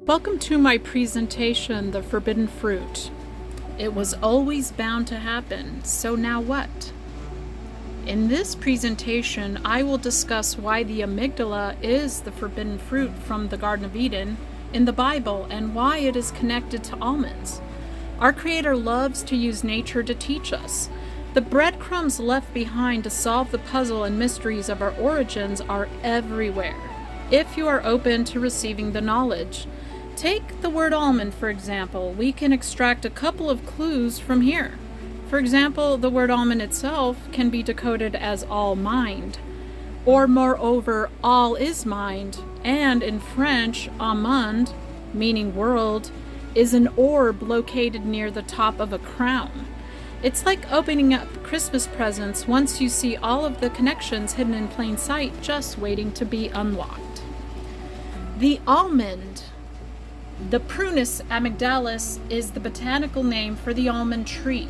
Welcome to my presentation, The Forbidden Fruit. It was always bound to happen, so now what? In this presentation, I will discuss why the amygdala is the forbidden fruit from the Garden of Eden in the Bible and why it is connected to almonds. Our Creator loves to use nature to teach us. The breadcrumbs left behind to solve the puzzle and mysteries of our origins are everywhere, if you are open to receiving the knowledge. Take the word almond, for example. We can extract a couple of clues from here. For example, the word almond itself can be decoded as all mind, or moreover, all is mind, and in French, Amond, meaning world, is an orb located near the top of a crown. It's like opening up Christmas presents once you see all of the connections hidden in plain sight, just waiting to be unlocked. The almond. The prunus amygdalus is the botanical name for the almond tree.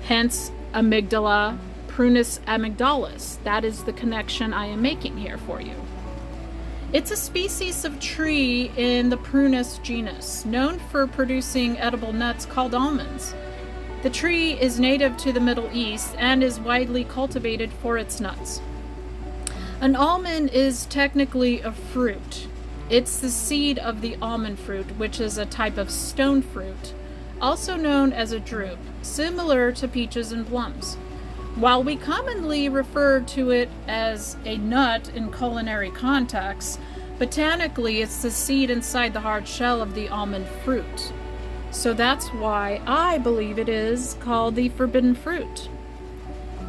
Hence, amygdala, prunus amygdalus. That is the connection I am making here for you. It's a species of tree in the prunus genus, known for producing edible nuts called almonds. The tree is native to the Middle East and is widely cultivated for its nuts. An almond is technically a fruit. It's the seed of the almond fruit, which is a type of stone fruit, also known as a drupe, similar to peaches and plums. While we commonly refer to it as a nut in culinary contexts, botanically it's the seed inside the hard shell of the almond fruit. So that's why I believe it is called the forbidden fruit.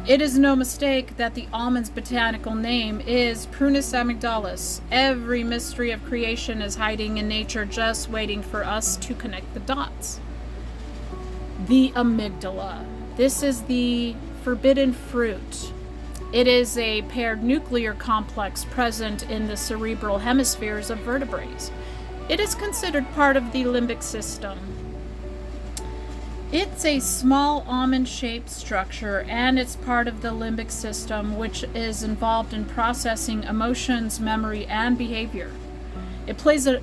It is no mistake that the almond's botanical name is Prunus amygdalus. Every mystery of creation is hiding in nature, just waiting for us to connect the dots. The amygdala. This is the forbidden fruit. It is a paired nuclear complex present in the cerebral hemispheres of vertebrates. It is considered part of the limbic system. It's a small almond-shaped structure, and it's part of the limbic system, which is involved in processing emotions, memory, and behavior. It plays a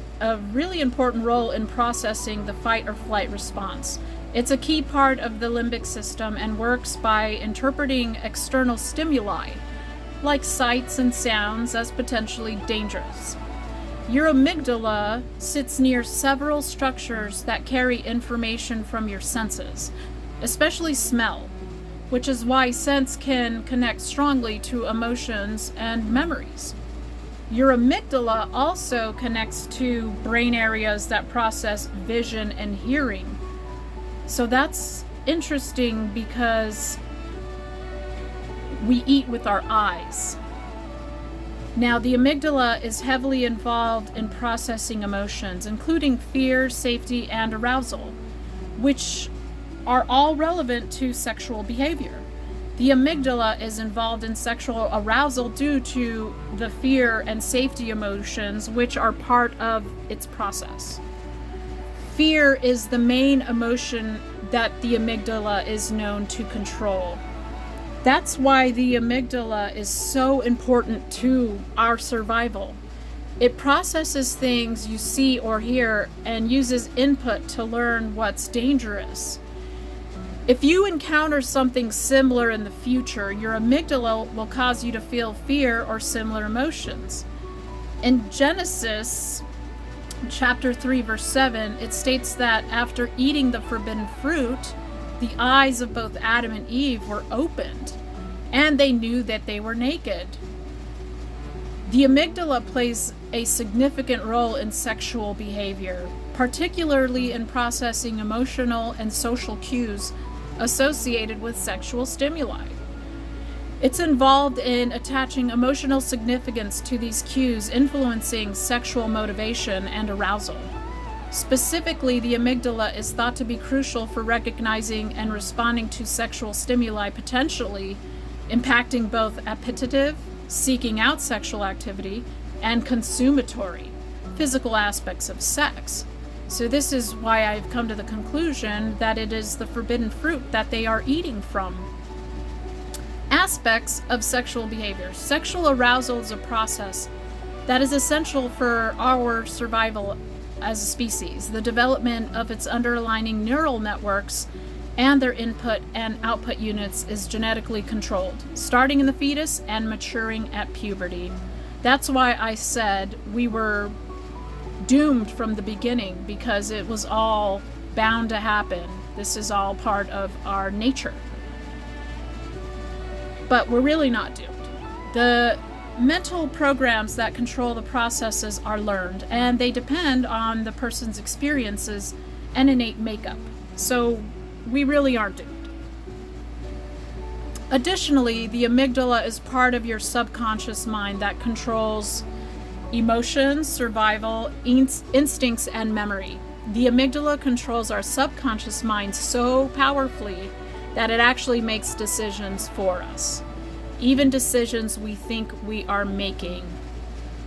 really important role in processing the fight or flight response. It's a key part of the limbic system and works by interpreting external stimuli, like sights and sounds, as potentially dangerous. Your amygdala sits near several structures that carry information from your senses, especially smell, which is why sense can connect strongly to emotions and memories. Your amygdala also connects to brain areas that process vision and hearing. So that's interesting because we eat with our eyes. Now, the amygdala is heavily involved in processing emotions, including fear, safety, and arousal, which are all relevant to sexual behavior. The amygdala is involved in sexual arousal due to the fear and safety emotions, which are part of its process. Fear is the main emotion that the amygdala is known to control. That's why the amygdala is so important to our survival. It processes things you see or hear and uses input to learn what's dangerous. If you encounter something similar in the future, your amygdala will cause you to feel fear or similar emotions. In Genesis chapter 3, verse 7, it states that after eating the forbidden fruit, the eyes of both Adam and Eve were opened, and they knew that they were naked. The amygdala plays a significant role in sexual behavior, particularly in processing emotional and social cues associated with sexual stimuli. It's involved in attaching emotional significance to these cues, influencing sexual motivation and arousal. Specifically, the amygdala is thought to be crucial for recognizing and responding to sexual stimuli, potentially impacting both appetitive, seeking out sexual activity, and consummatory, physical aspects of sex. So this is why I've come to the conclusion that it is the forbidden fruit that they are eating from. Aspects of sexual behavior. Sexual arousal is a process that is essential for our survival as a species. The development of its underlying neural networks and their input and output units is genetically controlled, starting in the fetus and maturing at puberty. That's why I said we were doomed from the beginning, because it was all bound to happen. This is all part of our nature. But we're really not doomed. The mental programs that control the processes are learned, and they depend on the person's experiences and innate makeup. So we really aren't doomed. Additionally, the amygdala is part of your subconscious mind that controls emotions, survival, instincts, and memory. The amygdala controls our subconscious mind so powerfully that it actually makes decisions for us, even decisions we think we are making.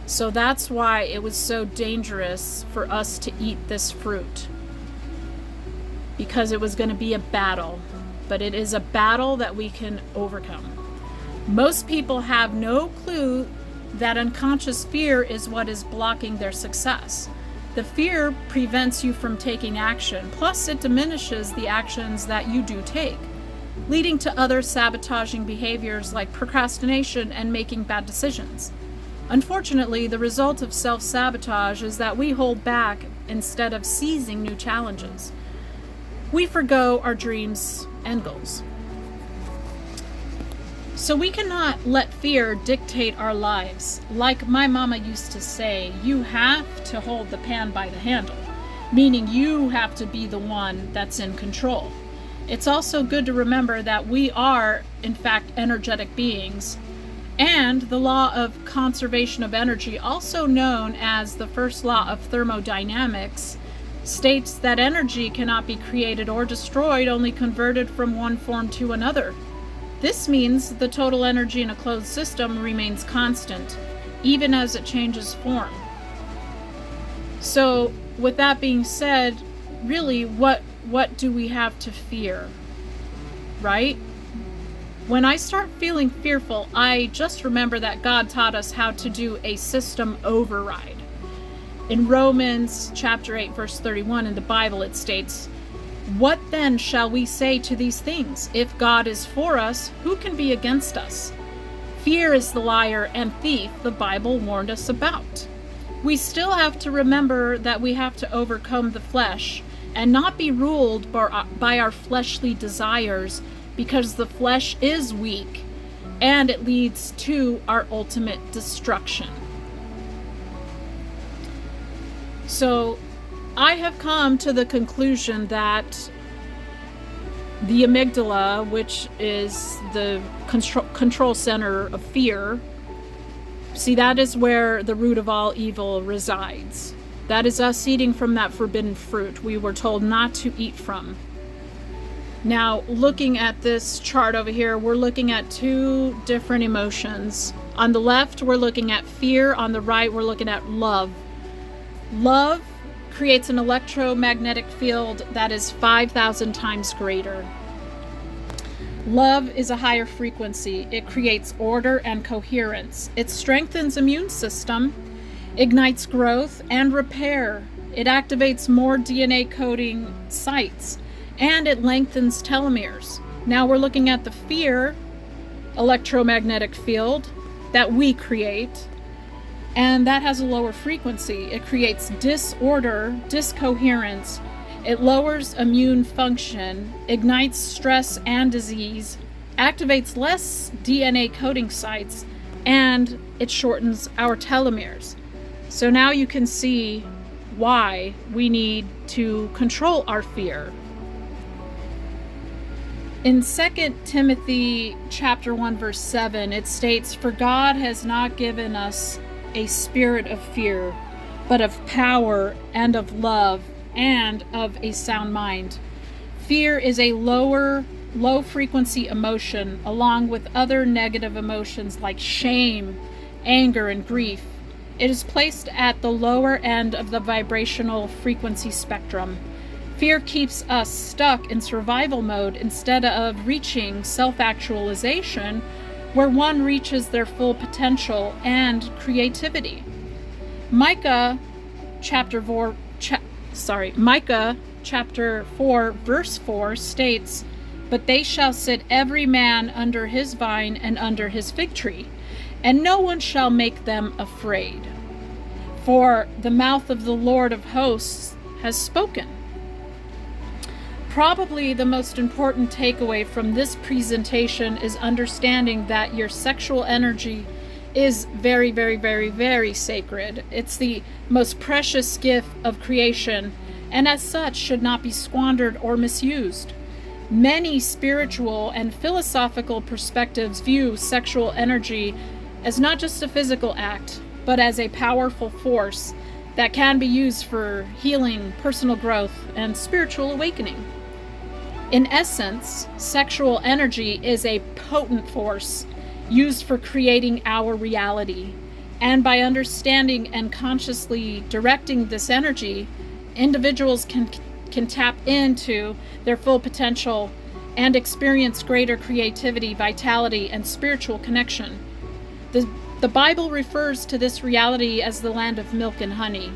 So that's why it was so dangerous for us to eat this fruit, because it was going to be a battle, but it is a battle that we can overcome. Most people have no clue that unconscious fear is what is blocking their success. The fear prevents you from taking action, plus it diminishes the actions that you do take, leading to other sabotaging behaviors like procrastination and making bad decisions. Unfortunately, the result of self-sabotage is that we hold back instead of seizing new challenges. We forgo our dreams and goals. So we cannot let fear dictate our lives. Like my mama used to say, you have to hold the pan by the handle, meaning you have to be the one that's in control. It's also good to remember that we are, in fact, energetic beings, and the law of conservation of energy, also known as the first law of thermodynamics, states that energy cannot be created or destroyed, only converted from one form to another. This means the total energy in a closed system remains constant, even as it changes form. So, with that being said, really, what do we have to fear, right? When I start feeling fearful, I just remember that God taught us how to do a system override. In Romans chapter 8, verse 31 in the Bible, it states, "What then shall we say to these things? If God is for us, who can be against us? Fear is the liar and thief the Bible warned us about." We still have to remember that we have to overcome the flesh and not be ruled by our fleshly desires, because the flesh is weak and it leads to our ultimate destruction. So I have come to the conclusion that the amygdala, which is the control center of fear, see, that is where the root of all evil resides. That is us eating from that forbidden fruit we were told not to eat from. Now, looking at this chart over here, we're looking at two different emotions. On the left, we're looking at fear. On the right, we're looking at love. Love creates an electromagnetic field that is 5,000 times greater. Love is a higher frequency. It creates order and coherence. It strengthens immune system, ignites growth and repair. It activates more DNA coding sites, and it lengthens telomeres. Now we're looking at the fear electromagnetic field that we create, and that has a lower frequency. It creates disorder, discoherence. It lowers immune function, ignites stress and disease, activates less DNA coding sites, and it shortens our telomeres. So now you can see why we need to control our fear. In 2 Timothy chapter 1 verse 7, it states, "For God has not given us a spirit of fear, but of power and of love and of a sound mind." Fear is a low frequency emotion, along with other negative emotions like shame, anger, and grief. It is placed at the lower end of the vibrational frequency spectrum. Fear keeps us stuck in survival mode instead of reaching self-actualization, where one reaches their full potential and creativity. Micah chapter Micah chapter 4 verse 4 states, "But they shall sit every man under his vine and under his fig tree, and no one shall make them afraid. For the mouth of the Lord of hosts has spoken." Probably the most important takeaway from this presentation is understanding that your sexual energy is very, very, very, very sacred. It's the most precious gift of creation, and as such should not be squandered or misused. Many spiritual and philosophical perspectives view sexual energy as not just a physical act, but as a powerful force that can be used for healing, personal growth, and spiritual awakening. In essence, sexual energy is a potent force used for creating our reality. And by understanding and consciously directing this energy, individuals can tap into their full potential and experience greater creativity, vitality, and spiritual connection. The Bible refers to this reality as the land of milk and honey.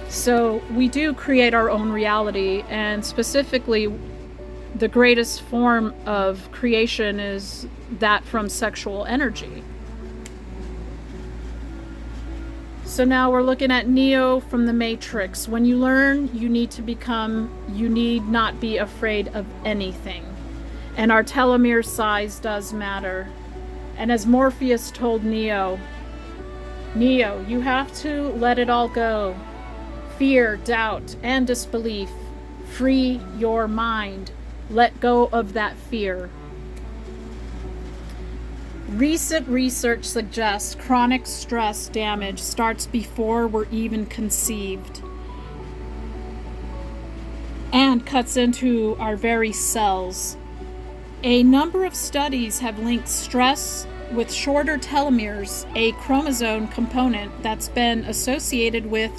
So we do create our own reality, and specifically the greatest form of creation is that from sexual energy. So now we're looking at Neo from the Matrix. When you learn, you need to become, you need not be afraid of anything. And our telomere size does matter. And as Morpheus told Neo, you have to let it all go. Fear, doubt, and disbelief. Free your mind. Let go of that fear. Recent research suggests chronic stress damage starts before we're even conceived and cuts into our very cells. A number of studies have linked stress with shorter telomeres, a chromosome component that's been associated with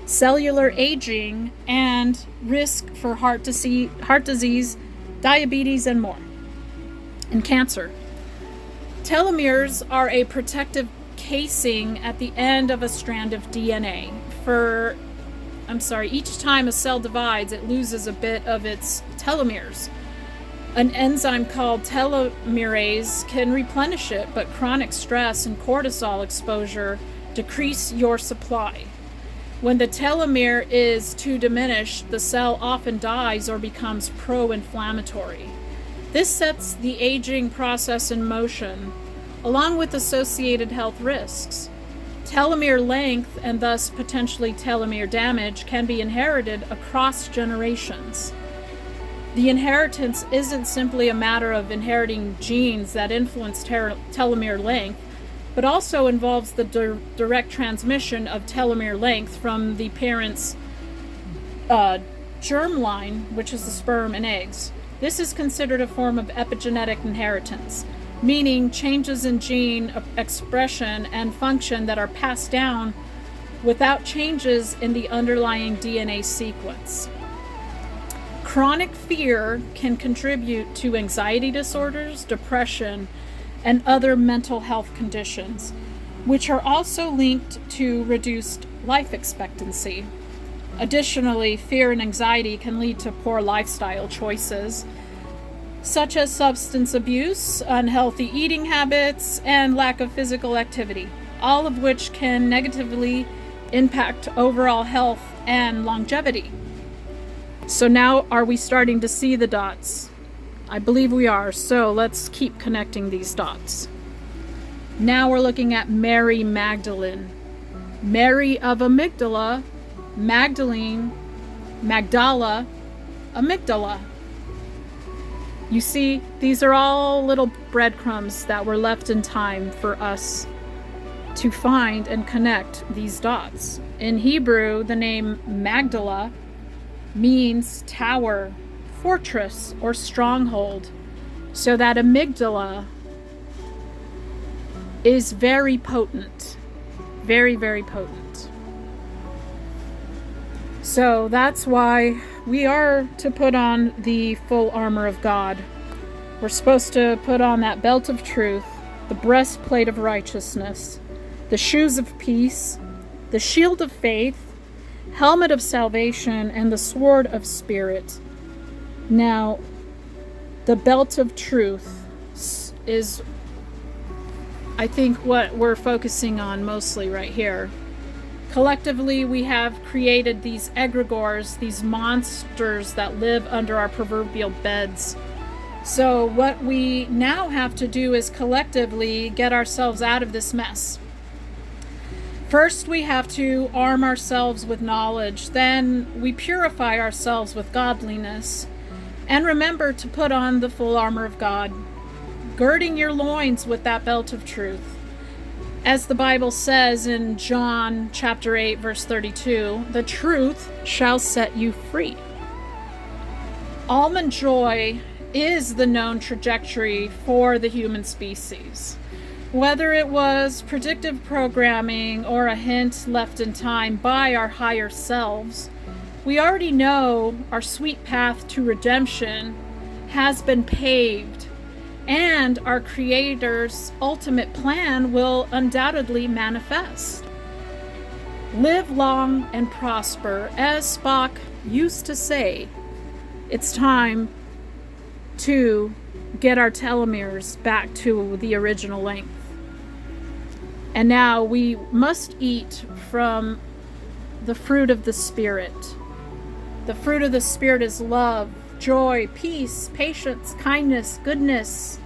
cellular aging and risk for heart disease, diabetes, and more, and cancer. Telomeres are a protective casing at the end of a strand of DNA. Each time a cell divides, it loses a bit of its telomeres. An enzyme called telomerase can replenish it, but chronic stress and cortisol exposure decrease your supply. When the telomere is too diminished, the cell often dies or becomes pro-inflammatory. This sets the aging process in motion, along with associated health risks. Telomere length, and thus potentially telomere damage, can be inherited across generations. The inheritance isn't simply a matter of inheriting genes that influence telomere length, but also involves the direct transmission of telomere length from the parent's germline, which is the sperm and eggs. This is considered a form of epigenetic inheritance, meaning changes in gene expression and function that are passed down without changes in the underlying DNA sequence. Chronic fear can contribute to anxiety disorders, depression, and other mental health conditions, which are also linked to reduced life expectancy. Additionally, fear and anxiety can lead to poor lifestyle choices, such as substance abuse, unhealthy eating habits, and lack of physical activity, all of which can negatively impact overall health and longevity. So now, are we starting to see the dots? I believe we are, so let's keep connecting these dots. Now we're looking at Mary Magdalene. Mary of Amygdala, Magdalene, Magdala, Amygdala. You see, these are all little breadcrumbs that were left in time for us to find and connect these dots. In Hebrew, the name Magdala means tower, fortress, or stronghold. So that amygdala is very potent. Very, very potent. So that's why we are to put on the full armor of God. We're supposed to put on that belt of truth, the breastplate of righteousness, the shoes of peace, the shield of faith, helmet of salvation, and the sword of spirit. Now, the belt of truth is, I think, what we're focusing on mostly right here. Collectively, we have created these egregores, these monsters that live under our proverbial beds. So what we now have to do is collectively get ourselves out of this mess. First, we have to arm ourselves with knowledge. Then we purify ourselves with godliness. And remember to put on the full armor of God, girding your loins with that belt of truth. As the Bible says in John chapter 8, verse 32, the truth shall set you free. Almond joy is the known trajectory for the human species. Whether it was predictive programming or a hint left in time by our higher selves, we already know our sweet path to redemption has been paved, and our Creator's ultimate plan will undoubtedly manifest. Live long and prosper. As Spock used to say, it's time to get our telomeres back to the original length. And now we must eat from the fruit of the Spirit. The fruit of the Spirit is love, joy, peace, patience, kindness, goodness,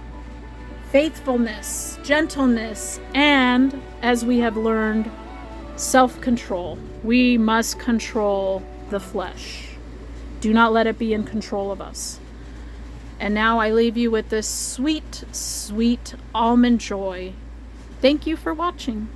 faithfulness, gentleness, and, as we have learned, self-control. We must control the flesh. Do not let it be in control of us. And now I leave you with this sweet, sweet almond joy. Thank you for watching.